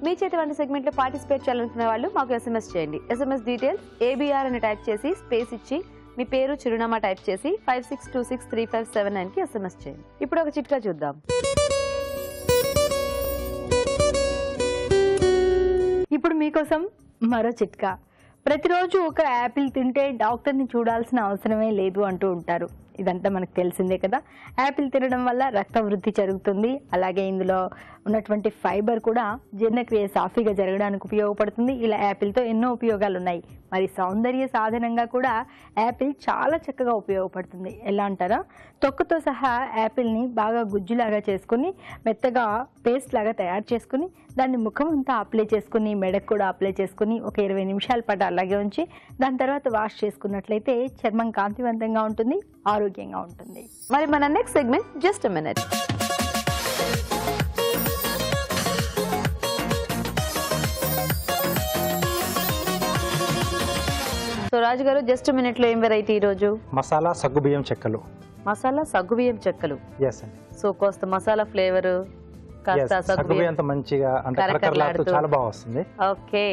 మీ చేతి వంట సెగ్మెంట్ లో పార్టిసిపేట్ చేయాలనుకునే వాళ్ళు మాకు SMS చేయండి. SMS డీటెయిల్స్ ABR అని టైప్ చేసి స్పేస్ ఇచ్చి మీ పేరు చిరునామా టైప్ చేసి 56263579 కి SMS చేయండి. ఇప్పుడు ఒక చిట్కా చూద్దాం. ఇప్పుడు మీకోసం మరో చిట్కా. ప్రతిరోజు ఒక యాపిల్ తింటే డాక్టర్ని చూడాల్సిన అవసరమే లేదు అంటూ ఉంటారు. ఇదంతా మనకు తెలిసిందే కదా. యాపిల్ తినడం వల్ల రక్త వృద్ధి జరుగుతుంది. అలాగే ఇందులో ఉన్నటువంటి ఫైబర్ కూడా జీర్ణక్రియ సాఫీగా జరగడానికి ఉపయోగపడుతుంది. ఇలా యాపిల్తో ఎన్నో ఉపయోగాలు ఉన్నాయి. మరి సౌందర్య సాధనంగా కూడా యాపిల్ చాలా చక్కగా ఉపయోగపడుతుంది. ఎలా అంటారా, తొక్కుతో సహా యాపిల్ని బాగా గుజ్జులాగా చేసుకుని మెత్తగా పేస్ట్ లాగా తయారు చేసుకుని దాన్ని ముఖం అంతా అప్లై చేసుకుని మెడకు కూడా అప్లై చేసుకుని ఒక 20 నిమిషాల పాటు అలాగే ఉంచి దాని తర్వాత వాష్ చేసుకున్నట్లయితే చర్మం కాంతివంతంగా ఉంటుంది, ఆరోగ్యంగా ఉంటుంది. మరి మన next segment just a minute. So Raju garu just minute లో ఏం వెరైటీ ఈ రోజు? మసాలా సగ్గుబియ్యం చెక్కలు. మసాలా సగ్గుబియ్యం చెక్కలు. ఎస్ అండి. సో కోస్త మసాలా ఫ్లేవర్ కాస్త సగ్గుబియ్యంతో మంచిగా అంటే కరకరలాడుతూ చాలా బాగా వస్తుంది. ఓకే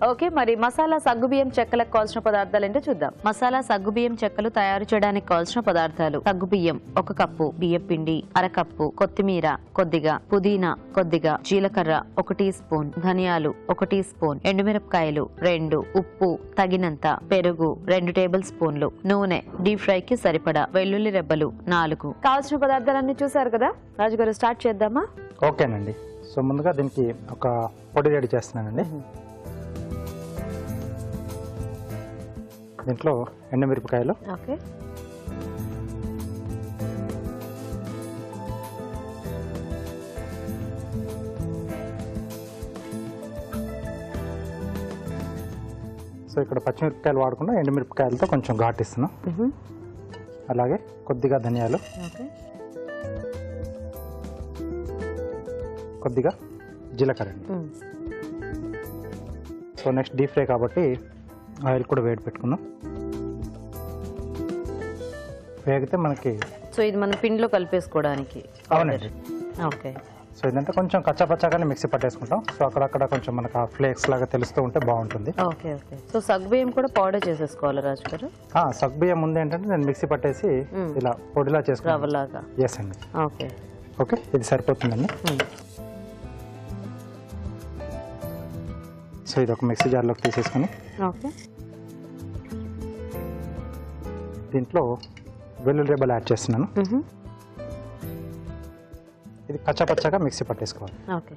ఓకే మరి మసాలా సగ్గుబియ్యం చెక్కలకు కావాల్సిన పదార్థాలు ఏంటో చూద్దాం. మసాలా సగ్గుబియ్యం చెక్కలు తయారు చేయడానికి కావాల్సిన పదార్థాలు: సగ్గుబియ్యం 1 కప్పు, బియ్యం పిండి 1/2 కప్పు, కొత్తిమీర కొద్దిగా, పుదీనా కొద్దిగా, జీలకర్ర 1 టీ స్పూన్, ధనియాలు 1 టీ స్పూన్, ఎండుమిరపకాయలు 2, ఉప్పు తగినంత, పెరుగు 2 టేబుల్ స్పూన్లు, నూనె డీప్ ఫ్రై కి సరిపడా, వెల్లుల్లి రెబ్బలు 4. కావాల్సిన పదార్థాలన్నీ చూసారు కదా. రాజుగారు స్టార్ట్ చేద్దామా? ఓకేనండి. సో ముందుగా దీనికి ఒక పొడి రెడీ చేస్తున్నానండి. దీంట్లో ఎండుమిరపకాయలు, ఓకే, సో ఇక్కడ పచ్చిమిరపకాయలు వాడకుండా ఎండుమిరపకాయలతో కొంచెం ఘాటిస్తున్నాం. అలాగే కొద్దిగా ధనియాలు, ఓకే, కొద్దిగా జీలకర్ర అండి. సో నెక్స్ట్ డీప్ ఫ్రై కాబట్టి ఆయిల్ కూడా వేడి పెట్టుకున్నాం. వేగితే మనకి సో ఇది మనం పిండిలో కలిపేసుకోవడానికి. అవునండి. ఓకే. సో ఇదంతా కొంచెం కచ్చాపచ్చాగానే మిక్సీ పట్టేసుకుంటాం. సో అక్కడక్కడ కొంచెం మనకు ఆ ఫ్లేక్స్ లాగా తెలుస్తూ ఉంటే బాగుంటుంది. Okay okay. సో సగ్గుబియ్యం కూడా పౌడర్ చేసేసుకోవాలి రాజు గారు? సగ్గుబియ్యం ముందు ఏంటంటే నేను మిక్సీ పట్టేసి ఇలా పొడిలా చేసుకుంటాను. రవ్వలాగా. ఎస్ అండి. ఓకే ఓకే, ఇది సరిపోతుందండి. సో ఇది ఒక మిక్సీ జార్లోకి తీసేసుకొని ఓకే, దీంట్లో వెల్లుల్లి రెబ్బలు యాడ్ చేస్తున్నాను. ఇది కచ్చాపచ్చాగా మిక్సీ పట్టేసుకోవాలి. ఓకే.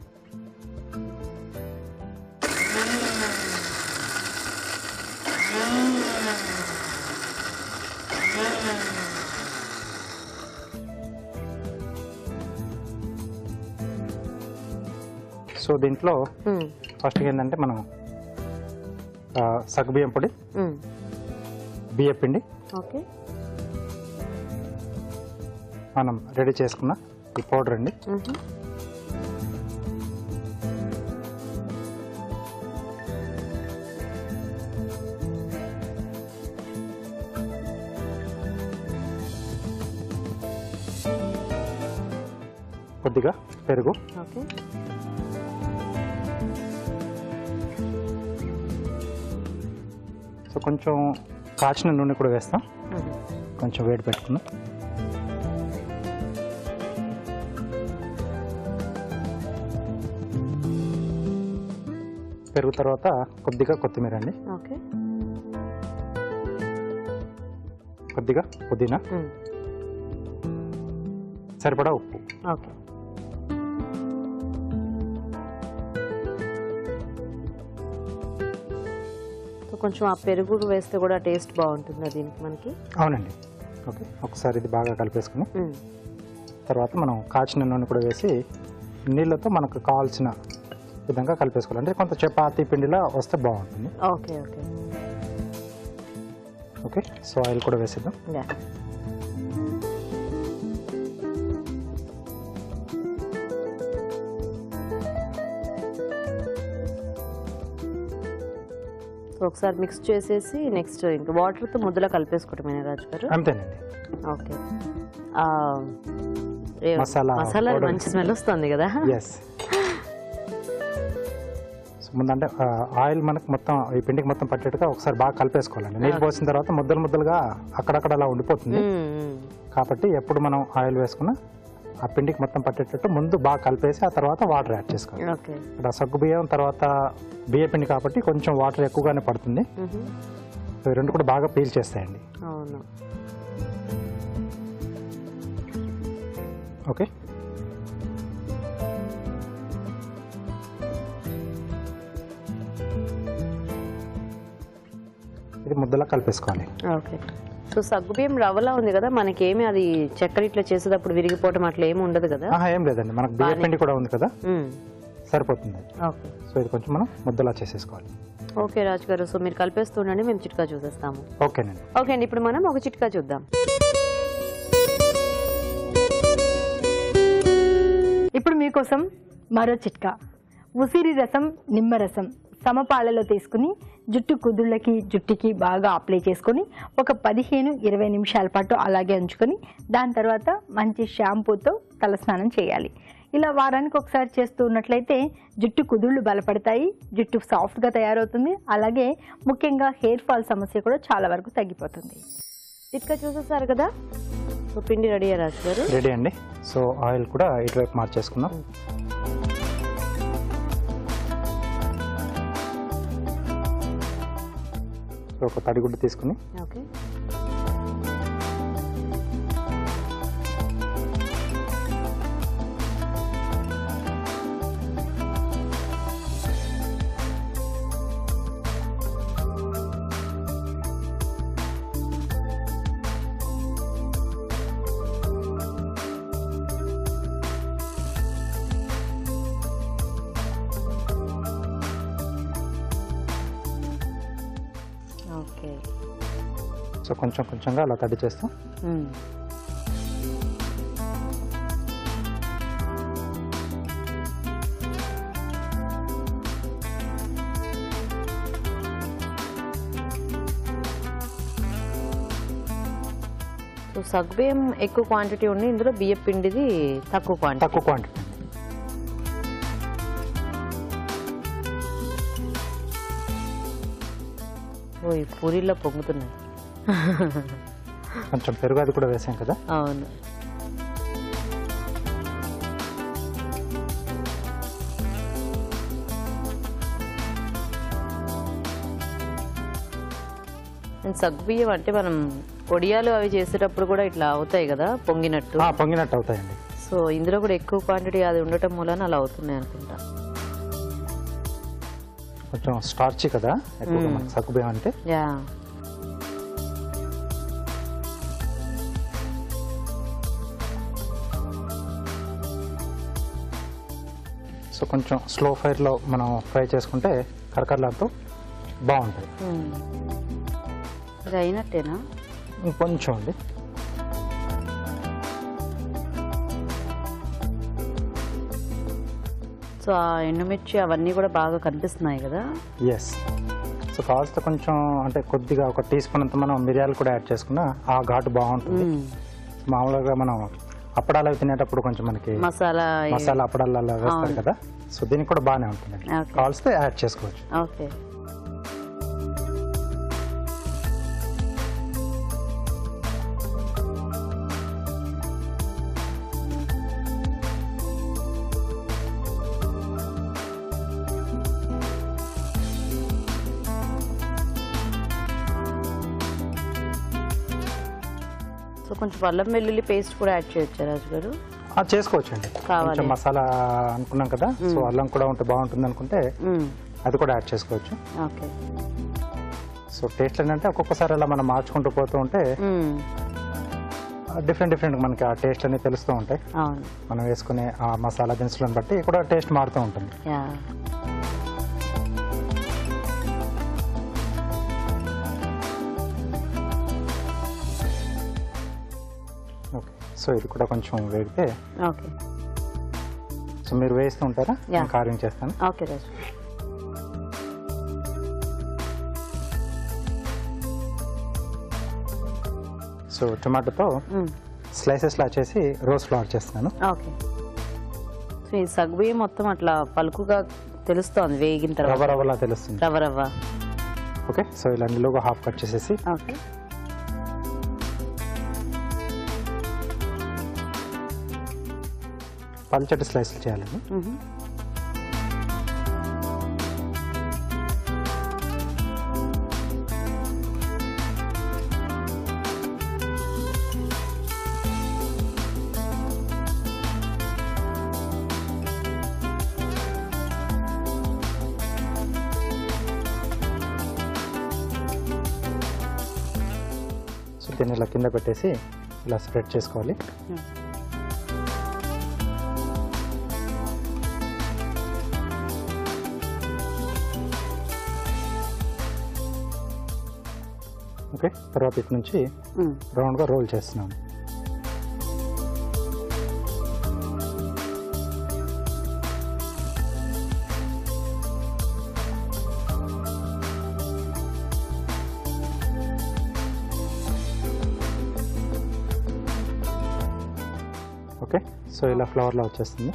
సో దీంట్లో ఫస్ట్ ఏంటంటే మనం సగ్గుబియ్యం పొడి, బియ్యం పిండి, ఓకే, మనం రెడీ చేసుకున్న ఈ పౌడర్ అండి. కొద్దిగా పెరుగు, ఓకే, సో కొంచెం కాచిన నూనె కూడా వేస్తాం. కొంచెం వేడి పెట్టుకున్నాం. పెరుగు తర్వాత కొద్దిగా కొత్తిమీర అండి, ఓకే, కొద్దిగా పుదీనా, సరిపడా ఉప్పు. ఓకే. సో కొంచెం ఆ పెరుగు వేస్తే కూడా టేస్ట్ బాగుంటుంది దీనికి మనకి. అవునండి. ఓకే, ఒకసారి ఇది బాగా కలిపేసుకుని తర్వాత మనం కాచిన నూనె కూడా వేసి నీళ్ళతో మనకు కావాల్సిన విధంగా కలిపేసుకోవాలి. అంటే కొంత చపాతీ పిండిలా వస్తే బాగుంటుంది. Okay okay okay. So oil కూడా వేసేద్దాం. సో ఒకసారి మిక్స్ చేసేసి నెక్స్ట్ ఇంకా వాటర్తో ముద్దలా కలిపేసుకోవటమేనా రాజు గారు? అంతేనండి. ఓకే. మసాలా మంచి స్మెల్ వస్తుంది కదా. ఎస్. సో ముందంటే ఆయిల్ మనకు మొత్తం ఈ పిండికి మొత్తం పట్టేట్టుగా ఒకసారి బాగా కలిపేసుకోవాలండి. నీళ్ళు పోసిన తర్వాత ముద్దలుగా అక్కడక్కడ అలా ఉండిపోతుంది. కాబట్టి ఎప్పుడు మనం ఆయిల్ వేసుకున్నా ఆ పిండికి మొత్తం పట్టేటట్టు ముందు బాగా కలిపేసి ఆ తర్వాత వాటర్ యాడ్ చేసుకోవాలి. ఇక్కడ సగ్గు బియ్యం తర్వాత బియ్య పిండి కాబట్టి కొంచెం వాటర్ ఎక్కువగానే పడుతుంది. సో ఈ రెండు కూడా బాగా పీల్ చేస్తాయండి. అవును. ఓకే. ఇది ముద్దలా కలిపేసుకోవాలి. ఓకే. సో సగ్గుబియ్యం రవ్వలా ఉంది కదా, మనకేమి అది చక్కెర ఇట్లా చేసేటప్పుడు విరిగిపోవటం అట్లా ఏమి ఉండదు కదా? ఏం లేదండి, మనకు బియ్య పిండి కూడా ఉంది కదా, సరిపోతుంది. ఓకే. సో ఇది కొంచెం మనం ముద్దలా చేసేసుకోవాలి. ఓకే రాజు గారు, సో మీరు కలిపేస్తుండండి, మేము చిట్కా చూసేస్తాము. ఓకేనండి. ఓకే అండి, ఇప్పుడు మనం ఒక చిట్కా చూద్దాం. ఇప్పుడు మీకోసం మరో చిట్కా. ఉసిరి రసం, నిమ్మరసం సమపాలలో తీసుకుని జుట్టుకి బాగా అప్లై చేసుకొని ఒక 15-20 నిమిషాల పాటు అలాగే ఉంచుకొని దాని తర్వాత మంచి షాంపూతో తలస్నానం చేయాలి. ఇలా వారానికి ఒకసారి చేస్తూ ఉన్నట్లయితే జుట్టు కుదుళ్ళు బలపడతాయి, జుట్టు సాఫ్ట్గా తయారవుతుంది, అలాగే ముఖ్యంగా హెయిర్ ఫాల్ సమస్య కూడా చాలా వరకు తగ్గిపోతుంది. చిట్కా చూసేసారు కదా, సో పిండి రెడీ రాజు గారు? రెడీ అండి. సో ఆయిల్ కూడా ఇటువైపు మార్చేసుకుందాం. ఒక తడిగుడ్డ తీసుకుని ఓకే. సో కొంచెంగా అలా తడి చేస్తాం. సో సగ్గుబియ్యం ఎక్కువ క్వాంటిటీ ఉంది, ఇందులో బియ్యం పిండిది తక్కువ క్వాంటిటీ. ఓ ఈ పూరీలో పొంగుతున్నాయి. కొంచెం పెరుగు అది కూడా వేసాం కదా. అవును. సగ్గుబియ్యం అంటే మనం పొడియాలు అవి చేసేటప్పుడు కూడా ఇట్లా అవుతాయి కదా, పొంగినట్టు అవుతాయండి. సో ఇందులో కూడా ఎక్కువ క్వాంటిటీ అది ఉండటం మూలన అలా అవుతున్నాయి అనుకుంటా. కొంచెం స్టార్చీ కదా ఎక్కువగా మనకు సగ్గుబియ్యం అంటే. యా. సో కొంచెం స్లో ఫైర్లో మనం ఫ్రై చేసుకుంటే కరకరలాడుతూ బాగుంటుంది. ఇది అయినట్టేనా? ఇంకొంచెం అండి. సో ఆ ఎండుమిర్చి అవన్నీ కూడా బాగా కనిపిస్తున్నాయి కదా. ఎస్. సో కావాల్సిన కొంచెం అంటే కొద్దిగా ఒక టీ స్పూన్ అంత మనం మిరియాలు కూడా యాడ్ చేసుకున్నా ఆ ఘాటు బాగుంటుంది. మామూలుగా మనం అప్పడాలు అవి తినేటప్పుడు కొంచెం మనకి మసాలా అప్పడాలు అలా వేస్తారు కదా, సో దీనికి కూడా బాగానే ఉంటుంది. కావాల్స్తే యాడ్ చేసుకోవచ్చు. ఓకే. సో కొంచెం అల్లం వెల్లుల్లి పేస్ట్ కూడా యాడ్ చేయొచ్చా రాజు గారు? చేసుకోవచ్చండి. కొంచెం మసాలా అనుకున్నాం కదా, సో అల్లం కూడా ఉంటే బాగుంటుంది అనుకుంటే అది కూడా యాడ్ చేసుకోవచ్చు. ఓకే. సో టేస్ట్ ఏంటంటే ఒక్కొక్కసారి అలా మనం మార్చుకుంటూ పోతూ ఉంటే డిఫరెంట్ మనకి ఆ టేస్ట్ అనేది తెలుస్తూ ఉంటాయి. మనం వేసుకునే ఆ మసాలా దినుసులను బట్టి కూడా టేస్ట్ మారుతూ ఉంటుంది. ఓకే. సో ఇది కూడా కొంచెం వేగితే ఓకే. సో మీరు వేస్తూ ఉంటారా? కార్వింగ్ చేస్తాను. ఓకే రాజు. సో టొమాటోతో స్లైసెస్లా చేసి రోజ్ ఫ్లవర్ చేస్తున్నాను. ఓకే. సో ఈ సగ్గుబియ్యం మొత్తం అట్లా పలుకుగా తెలుస్తోంది వేగిన తర్వాత. రవ్వ రవ్వలా తెలుస్తుంది. రవ్వ రవ్వ. ఓకే. సో ఇలా నిలువుగా హాఫ్ కట్ చేసేసి ఓకే. పల్చటి స్లైస్లు చేయాలండి. సో దీన్ని ఇలా కింద పెట్టేసి ఇలా స్ప్రెడ్ చేసుకోవాలి. ఓకే. తర్వాత ఇటు నుంచి రౌండ్గా రోల్ చేస్తున్నాను. ఓకే. సో ఇలా ఫ్లవర్లా వచ్చేస్తుంది.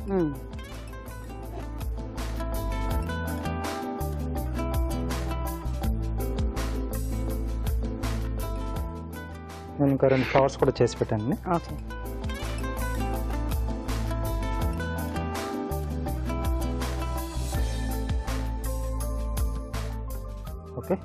నేను ఇంకా 2 ఫ్లవర్స్ కూడా చేసి పెట్టాను. ఓకే. ఓకే.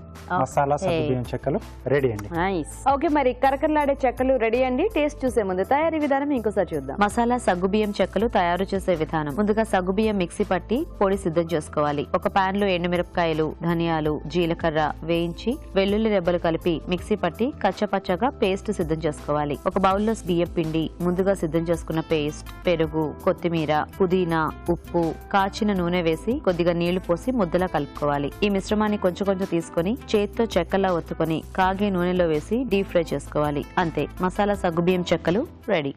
మసాలా సగ్గుబియ్యం చెక్కలు రెడీ అండి. నైస్. ఓకే, మరి కరకరలాడే చెక్కలు రెడీ అండి. టేస్ట్ చూసే ముందు తయారీ విధానం ఇంకోసారి చూద్దాం. మసాలా సగ్గుబియ్యం చెక్కలు తయారు చేసే విధానం. ముందుగా సగ్గుబియ్యం మిక్సీ పట్టి పొడి సిద్ధం చేసుకోవాలి. ఒక పాన్ లో ఎండుమిరపకాయలు, ధనియాలు, జీలకర్ర వేయించి వెల్లుల్లి రెబ్బలు కలిపి మిక్సీ పట్టి కచ్చపచ్చగా పేస్ట్ సిద్ధం చేసుకోవాలి. ఒక బౌల్లో బియ్యం పిండి, ముందుగా సిద్ధం చేసుకున్న పేస్ట్, పెరుగు, కొత్తిమీర, పుదీనా, ఉప్పు, కాచిన నూనె వేసి కొద్దిగా నీళ్లు పోసి ముద్దలా కలుపుకోవాలి. ఈ మిశ్రమాన్ని కొంచెం కొంచెం తీసుకొని చేత్తో చెక్కలా ఒత్తుకొని కాగే నూనెలో వేసి డీప్ ఫ్రై చేసుకోవాలి. అంతే, మసాలా సగ్గుబియ్యం చెక్కలు రెడీ.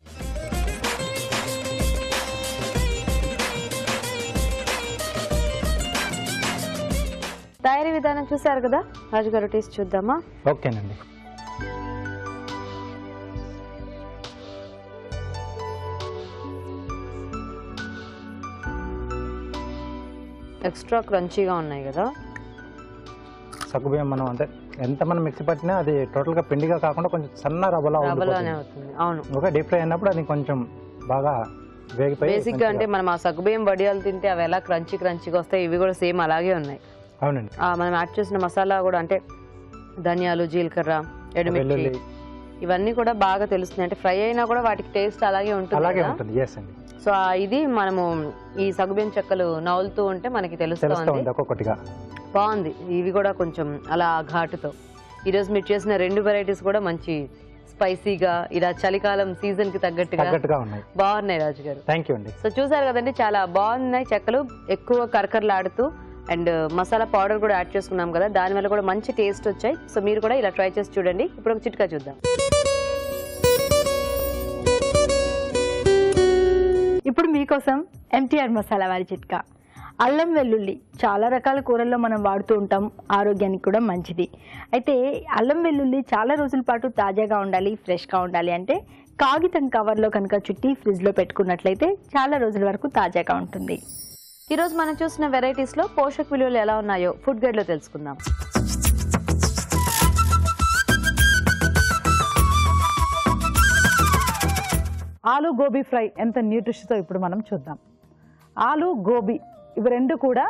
తయారీ విధానం చూసారు కదా రాజుగారు, టేస్ట్ చూద్దామా? ఓకేనండి. ఎక్స్ట్రా క్రంచీగా ఉన్నాయి కదా. సగ్గుబియ్యం మనం అంటే ఎంత మనం మిక్సీ పట్టినా అది టోటల్గా పిండిగా కాకుండా కొంచెం సన్న రవ్వలా రవ్వలానే అవుతుంది. అవును. ఓకే. డీప్ ఫ్రై అయినప్పుడు అది కొంచెం బాగా వేగిపోయి బేసిక్ గా అంటే మనం ఆ సగ్గుబియ్యం వడియాలు తింటే అవి ఎలా క్రంచీగా వస్తాయి, ఇవి కూడా సేమ్ అలాగే ఉన్నాయి. అవునండి. మనం యాడ్ చేసిన మసాలా కూడా అంటే ధనియాలు, జీలకర్ర, ఎండుమిర్చి వెల్లుల్లి ఇవన్నీ కూడా బాగా తెలుస్తున్నాయి. అంటే ఫ్రై అయినా కూడా వాటికి టేస్ట్ అలాగే అలాగే ఉంటుంది. ఉంటుంది. ఎస్ అండి. సో ఇది మనము ఈ సగ్గుబియ్యం చెక్కలు నవ్వులుతూ ఉంటే మనకి తెలుస్తుంది. ఒక్కొక్కటిగా బాగుంది. ఇవి కూడా కొంచెం అలా ఘాటుతో. ఈరోజు మీరు చేసిన 2 వెరైటీస్ కూడా మంచి స్పైసీగా ఇలా చలికాలం సీజన్ కి తగ్గట్టుగా ఉన్నాయి. బాగున్నాయి రాజు గారు. థ్యాంక్ యూ అండి. సో చూసారు కదండి, చాలా బాగున్నాయి చెక్కలు. ఎక్కువ కరకరలాడుతూ అండ్ మసాలా పౌడర్ కూడా యాడ్ చేసుకున్నాం కదా, దానివల్ల కూడా మంచి టేస్ట్ వచ్చాయి. సో మీరు కూడా ఇలా ట్రై చేసి చూడండి. ఇప్పుడు ఒక చిట్కా చూద్దాం. ఇప్పుడు మీకోసం MTR మసాలా వారి చిట్కా. అల్లం వెల్లుల్లి చాలా రకాల కూరల్లో మనం వాడుతూ ఉంటాం, ఆరోగ్యానికి కూడా మంచిది. అయితే అల్లం వెల్లుల్లి చాలా రోజుల పాటు తాజాగా ఉండాలి, ఫ్రెష్గా ఉండాలి అంటే కాగితం కవర్లో కనుక చుట్టి ఫ్రిడ్జ్లో పెట్టుకున్నట్లయితే చాలా రోజుల వరకు తాజాగా ఉంటుంది. ఈరోజు మనం చూసిన వెరైటీస్ లో పోషక విలువలు ఎలా ఉన్నాయో ఫుడ్ గైడ్ లో తెలుసుకుందాం. ఆలు గోబీ ఫ్రై ఎంత న్యూట్రిషన్తో ఇప్పుడు మనం చూద్దాం. ఆలు గోబీ ఇవి రెండు కూడా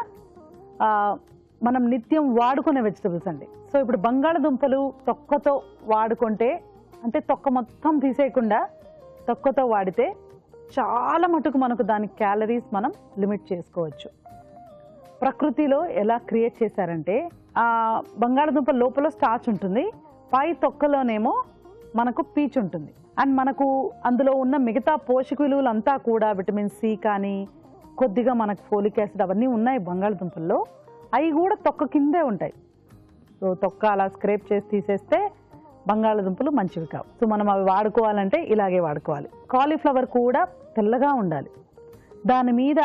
మనం నిత్యం వాడుకునే వెజిటబుల్స్ అండి. సో ఇప్పుడు బంగాళదుంపలు తొక్కతో వాడుకుంటే, అంటే తొక్క మొత్తం తీసేయకుండా తొక్కతో వాడితే చాలా మటుకు మనకు దాని క్యాలరీస్ మనం లిమిట్ చేసుకోవచ్చు. ప్రకృతిలో ఎలా క్రియేట్ చేశారంటే బంగాళదుంప లోపల స్టార్చ్ ఉంటుంది, పై తొక్కలోనేమో మనకు పీచు ఉంటుంది. అండ్ మనకు అందులో ఉన్న మిగతా పోషక విలువలంతా కూడా విటమిన్ సి కానీ కొద్దిగా మనకు ఫోలిక్ యాసిడ్ అవన్నీ ఉన్నాయి బంగాళదుంపల్లో, అవి కూడా తొక్క కిందే ఉంటాయి. సో తొక్క అలా స్క్రేప్ చేసి తీసేస్తే బంగాళదుంపలు మంచివి కావు. సో మనం అవి వాడుకోవాలంటే ఇలాగే వాడుకోవాలి. కాలీఫ్లవర్ కూడా తెల్లగా ఉండాలి, దాని మీద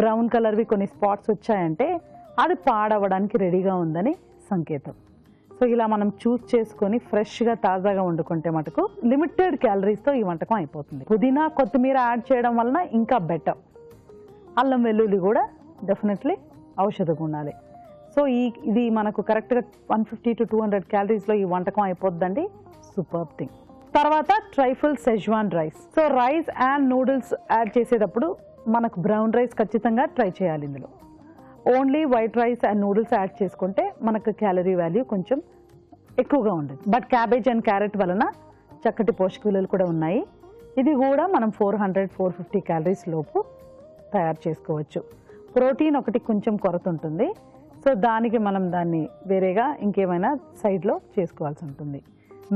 బ్రౌన్ కలర్వి కొన్ని స్పాట్స్ వచ్చాయంటే అది పాడవడానికి రెడీగా ఉందని సంకేతం. సో ఇలా మనం చూస్ చేసుకొని ఫ్రెష్గా తాజాగా వండుకుంటే మటుకు లిమిటెడ్ క్యాలరీస్తో ఈ వంటకం అయిపోతుంది. పుదీనా కొత్తిమీర యాడ్ చేయడం వలన ఇంకా బెటర్. అల్లం వెల్లుల్లి కూడా డెఫినెట్లీ ఔషధ గుణాలే. సో ఇది మనకు కరెక్ట్గా 150 to 200 క్యాలరీస్లో ఈ వంటకం అయిపోద్దండి. Super thing. తర్వాత triple schezwan rice. So rice and noodles add చేసేటప్పుడు మనకు బ్రౌన్ రైస్ ఖచ్చితంగా ట్రై చేయాలి. ఇందులో only white rice and noodles add చేసుకుంటే మనకు క్యాలరీ వాల్యూ కొంచెం ఎక్కువగా ఉండదు. బట్ క్యాబేజ్ అండ్ క్యారెట్ వలన చక్కటి పోషక విలువలు కూడా ఉన్నాయి. ఇది కూడా మనం 400-450 క్యాలరీస్ లోపు తయారు చేసుకోవచ్చు. ప్రోటీన్ ఒకటి కొంచెం కొరత ఉంటుంది. సో దానికి మనం దాన్ని వేరేగా ఇంకేమైనా సైడ్లో చేసుకోవాల్సి ఉంటుంది.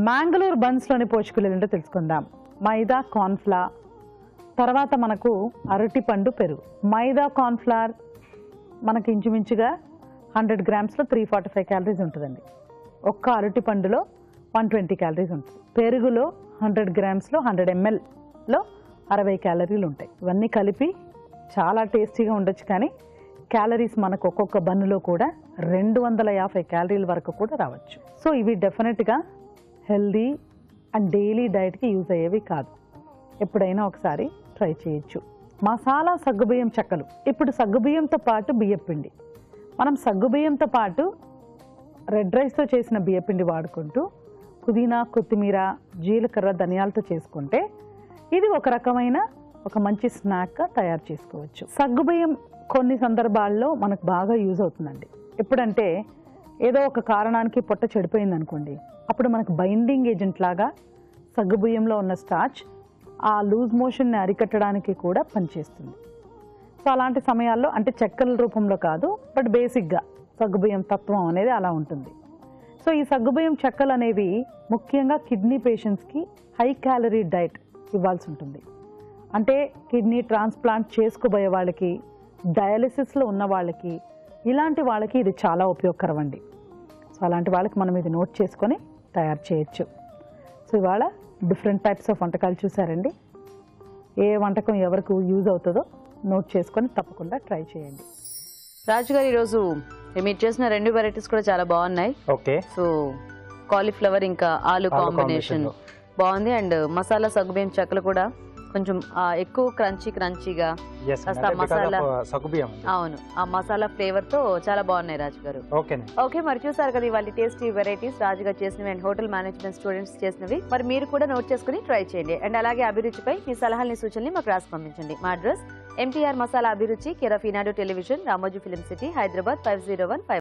మ్యాంగళూరు బన్స్లోని పోషక విలువలు ఏంటో తెలుసుకుందాం. మైదా, కార్న్ఫ్లవర్, తర్వాత మనకు అరటిపండు, పెరుగు. మైదా, కార్న్ఫ్లవర్ మనకి ఇంచుమించుగా 100 గ్రామ్స్లో 345 క్యాలరీస్ ఉంటుందండి. ఒక్క అరటిపండులో 120 క్యాలరీస్ ఉంటుంది. పెరుగులో 100 గ్రామ్స్లో 100 mlలో 60 క్యాలరీలు ఉంటాయి. ఇవన్నీ కలిపి చాలా టేస్టీగా ఉండొచ్చు, కానీ క్యాలరీస్ మనకు ఒక్కొక్క బన్నులో కూడా 250 క్యాలరీల వరకు కూడా రావచ్చు. సో ఇవి డెఫినెట్గా హెల్దీ అండ్ డైలీ డైట్కి యూజ్ అయ్యేవి కాదు. ఎప్పుడైనా ఒకసారి ట్రై చేయొచ్చు. మసాలా సగ్గుబియ్యం చెక్కలు. ఇప్పుడు సగ్గుబియ్యంతో పాటు బియ్యపిండి, మనం సగ్గుబియ్యంతో పాటు రెడ్ రైస్తో చేసిన బియ్యపిండి వాడుకుంటూ పుదీనా, కొత్తిమీర, జీలకర్ర, ధనియాలతో చేసుకుంటే ఇది ఒక రకమైన ఒక మంచి స్నాక్గా తయారు చేసుకోవచ్చు. సగ్గుబియ్యం కొన్ని సందర్భాల్లో మనకు బాగా యూజ్ అవుతుందండి. ఎప్పుడంటే ఏదో ఒక కారణానికి పొట్ట చెడిపోయింది అనుకోండి, అప్పుడు మనకు బైండింగ్ ఏజెంట్ లాగా సగ్గుబియ్యంలో ఉన్న స్టార్చ్ ఆ లూజ్ మోషన్ని అరికట్టడానికి కూడా పనిచేస్తుంది. సో అలాంటి సమయాల్లో, అంటే చెక్కల రూపంలో కాదు, బట్ బేసిక్గా సగ్గుబియ్యం తత్వం అనేది అలా ఉంటుంది. సో ఈ సగ్గుబియ్యం చెక్కలు అనేవి ముఖ్యంగా కిడ్నీ పేషెంట్స్కి హై క్యాలరీ డైట్ ఇవ్వాల్సి ఉంటుంది. అంటే కిడ్నీ ట్రాన్స్ప్లాంట్ చేసుకోబోయే వాళ్ళకి, డయాలిసిస్లో ఉన్న వాళ్ళకి, ఇలాంటి వాళ్ళకి ఇది చాలా ఉపయోగకరం అండి. సో అలాంటి వాళ్ళకి మనం ఇది నోట్ చేసుకొని తయారు చేయొచ్చు. సో ఇవాళ డిఫరెంట్ టైప్స్ ఆఫ్ వంటకాలు చూసారండి. ఏ వంటకం ఎవరికి యూజ్ అవుతుందో నోట్ చేసుకొని తప్పకుండా ట్రై చేయండి. రాజు గారు, ఈరోజు మీరు చేసిన 2 వెరైటీస్ కూడా చాలా బాగున్నాయి. ఓకే. సో కాలీఫ్లవర్ ఇంకా ఆలు కాంబినేషన్ బాగుంది. అండ్ మసాలా సగ్గుబియ్యం చెక్కలు కూడా కొంచెం ఎక్కువ క్రంచీగా కాస్త మసాలా, అవును, ఆ మసాలా ఫ్లేవర్ తో చాలా బాగున్నాయి రాజు గారు. ఓకే, మరి చూసారు కదా ఇవాళ టేస్టీ వెరైటీస్ రాజు గారు చేసినవి అండ్ హోటల్ మేనేజ్మెంట్ స్టూడెంట్స్ చేసినవి. మరి మీరు కూడా నోట్ చేసుకుని ట్రై చేయండి. అండ్ అలాగే అభిరుచిపై మీ సలహాలని, సూచనలు మాకు రాసి పంపించండి. మా అడ్రస్ MTR మసాలా అభిరుచి, care of Eenadu television, Ramoji film city, Hyderabad 5015.